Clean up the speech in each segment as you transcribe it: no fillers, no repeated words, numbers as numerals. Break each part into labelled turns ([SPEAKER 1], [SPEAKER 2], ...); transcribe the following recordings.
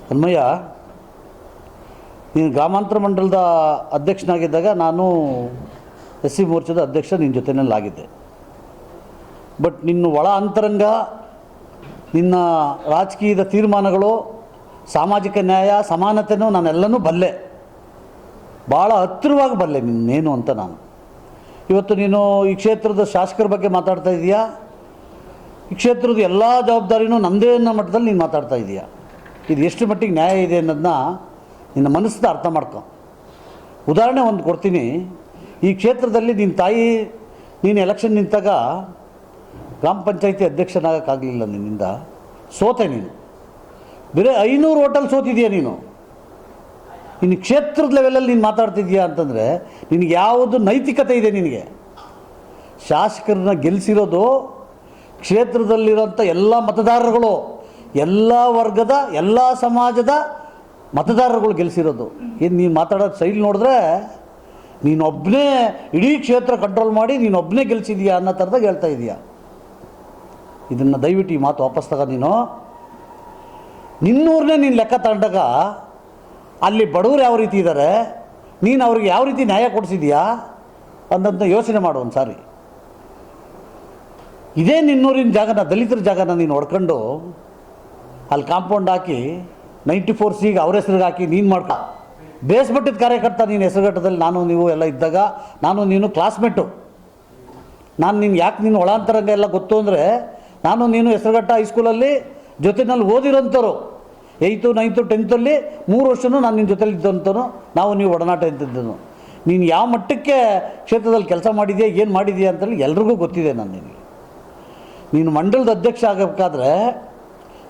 [SPEAKER 1] ಹನುಮಯ್ಯ, ನೀನು ಗ್ರಾಮಾಂತರ ಮಂಡಲದ ಅಧ್ಯಕ್ಷನಾಗಿದ್ದಾಗ ನಾನು SC ಮೋರ್ಚಾದ ಅಧ್ಯಕ್ಷ ನಿನ್ನ ಜೊತೆಯಲ್ಲಾಗಿದ್ದೆ. ಬಟ್ ನಿನ್ನ ಒಳ ಅಂತರಂಗ, ನಿನ್ನ ರಾಜಕೀಯದ ತೀರ್ಮಾನಗಳು, ಸಾಮಾಜಿಕ ನ್ಯಾಯ, ಸಮಾನತೆನೂ ನಾನೆಲ್ಲನೂ ಬಲ್ಲೆ, ಭಾಳ ಹತ್ತಿರವಾಗಿ ಬಲ್ಲೆ ನಿನ್ನೇನು ಅಂತ. ನಾನು ಇವತ್ತು ನೀನು ಈ ಕ್ಷೇತ್ರದ ಶಾಸಕರ ಬಗ್ಗೆ ಮಾತಾಡ್ತಾ ಇದೀಯಾ, ಈ ಕ್ಷೇತ್ರದ ಎಲ್ಲ ಜವಾಬ್ದಾರಿನೂ ನಮ್ಮದೇ ಅನ್ನೋ ಮಟ್ಟದಲ್ಲಿ ನೀನು ಮಾತಾಡ್ತಾ ಇದೀಯಾ. ಇದು ಎಷ್ಟು ಮಟ್ಟಿಗೆ ನ್ಯಾಯ ಇದೆ ಅನ್ನೋದನ್ನ ನಿನ್ನ ಮನಸ್ಸಿಂದ ಅರ್ಥ ಮಾಡ್ಕೊ. ಉದಾಹರಣೆ ಒಂದು ಕೊಡ್ತೀನಿ. ಈ ಕ್ಷೇತ್ರದಲ್ಲಿ ನಿನ್ನ ತಾಯಿ ನೀನು ಎಲೆಕ್ಷನ್ ನಿಂತಾಗ ಗ್ರಾಮ ಪಂಚಾಯತಿ ಅಧ್ಯಕ್ಷನಾಗೋಕ್ಕಾಗಲಿಲ್ಲ, ನಿನ್ನಿಂದ ಸೋತೆ. ನೀನು ಬೇರೆ 500 ಓಟಲ್ಲಿ ಸೋತಿದೆಯಾ. ನೀನು ಇನ್ನು ಕ್ಷೇತ್ರದ ಲೆವೆಲಲ್ಲಿ ನೀನು ಮಾತಾಡ್ತಿದ್ಯಾ ಅಂತಂದರೆ ನಿನಗೆ ಯಾವುದು ನೈತಿಕತೆ ಇದೆ? ನಿನಗೆ ಶಾಸಕರನ್ನ ಗೆಲ್ಲಿಸಿರೋದು ಕ್ಷೇತ್ರದಲ್ಲಿರೋಂಥ ಎಲ್ಲ ಮತದಾರರುಗಳು, ಎಲ್ಲ ವರ್ಗದ, ಎಲ್ಲ ಸಮಾಜದ ಮತದಾರರುಗಳು ಗೆಲ್ಲಿಸಿರೋದು. ಏನು ನೀನು ಮಾತಾಡೋದು ಸೈಡ್ ನೋಡಿದ್ರೆ ನೀನೊಬ್ಬನೇ ಇಡೀ ಕ್ಷೇತ್ರ ಕಂಟ್ರೋಲ್ ಮಾಡಿ ನೀನೊಬ್ಬನೇ ಗೆಲ್ಲಿಸಿದೀಯಾ ಅನ್ನೋ ಥರದಾಗ ಹೇಳ್ತಾ ಇದೀಯಾ. ಇದನ್ನು ದಯವಿಟ್ಟು ಈ ಮಾತು ವಾಪಸ್ ತಗೋ. ನೀನು ನಿನ್ನೂರನ್ನೇ ನೀನು ಲೆಕ್ಕ ತಗೊಂಡಾಗ ಅಲ್ಲಿ ಬಡವರು ಯಾವ ರೀತಿ ಇದ್ದಾರೆ, ನೀನು ಅವ್ರಿಗೆ ಯಾವ ರೀತಿ ನ್ಯಾಯ ಕೊಡಿಸಿದೀಯಾ ಅನ್ನೋದನ್ನ ಯೋಚನೆ ಮಾಡು ಒಂದು ಸಾರಿ. ಇದೇ ನಿನ್ನೂರಿನ ಜಾಗನ, ದಲಿತರ ಜಾಗನ ನೀನು ಹೊಡ್ಕೊಂಡು ಅಲ್ಲಿ ಕಾಂಪೌಂಡ್ ಹಾಕಿ 94C ಅವ್ರ ಹೆಸ್ರಿಗೆ ಹಾಕಿ ನೀನು ಮಾಡ್ಕೊ. ಬೇಸ್ಮಟ್ಟದ ಕಾರ್ಯಕರ್ತ ನೀನು ಹೆಸರುಘಟ್ಟದಲ್ಲಿ ನಾನು ನೀವು ಎಲ್ಲ ಇದ್ದಾಗ, ನಾನು ನೀನು ಕ್ಲಾಸ್ಮೇಟು. ನಾನು ನಿನ್ಗೆ ಯಾಕೆ ನೀನು ಒಳಾಂತರಂಗ ಎಲ್ಲ ಗೊತ್ತು ಅಂದರೆ, ನಾನು ನೀನು ಹೆಸರುಘಟ್ಟ ಹೈಸ್ಕೂಲಲ್ಲಿ ಜೊತೆಯಲ್ಲಿ ಓದಿರೋಂಥವ್ರು. 8th, 9th, 10th 3 ವರ್ಷವೂ ನಾನು ನಿನ್ನ ಜೊತೆಲಿ ಇದ್ದಂಥವನು, ನಾವು ನೀವು ಒಡನಾಟ ಇದ್ದಿದ್ದನು. ನೀನು ಯಾವ ಮಟ್ಟಕ್ಕೆ ಕ್ಷೇತ್ರದಲ್ಲಿ ಕೆಲಸ ಮಾಡಿದೆಯಾ, ಏನು ಮಾಡಿದೆಯಾ ಅಂತೇಳಿ ಎಲ್ರಿಗೂ ಗೊತ್ತಿದೆ. ನಾನು ನೀನು ಮಂಡಲದ ಅಧ್ಯಕ್ಷ ಆಗಬೇಕಾದ್ರೆ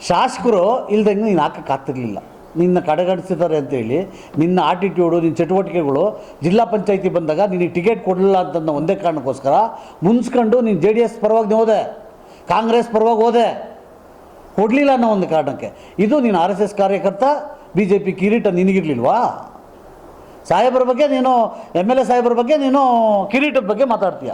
[SPEAKER 1] ಶಾಸಕರು ಇಲ್ದಂಗೆ ನೀನು ಹಾಕೋಕ್ಕಾಗ್ತಿರ್ಲಿಲ್ಲ. ನಿನ್ನ ಕಡೆಗಣಿಸಿದ್ದಾರೆ ಅಂತೇಳಿ ನಿನ್ನ ಆಟಿಟ್ಯೂಡು, ನಿನ್ನ ಚಟುವಟಿಕೆಗಳು ಜಿಲ್ಲಾ ಪಂಚಾಯತಿ ಬಂದಾಗ ನಿನಗೆ ಟಿಕೆಟ್ ಕೊಡಲಿಲ್ಲ ಅಂತಂದ ಒಂದೇ ಕಾರಣಕ್ಕೋಸ್ಕರ ಮುನ್ಸ್ಕೊಂಡು ನೀನು JDS ಪರವಾಗಿ ಹೋದೆ, ಕಾಂಗ್ರೆಸ್ ಪರವಾಗಿ ಹೋದೆ, ಕೊಡಲಿಲ್ಲ ಅನ್ನೋ ಒಂದು ಕಾರಣಕ್ಕೆ. ಇದು ನೀನು RSS ಕಾರ್ಯಕರ್ತ, BJP ಕಿರೀಟ ನಿನಗಿರಲಿಲ್ವಾ? ಸಾಹೇಬರ ಬಗ್ಗೆ ನೀನು MLA ಸಾಹೇಬರ ಬಗ್ಗೆ ನೀನು ಕಿರೀಟದ ಬಗ್ಗೆ ಮಾತಾಡ್ತೀಯ.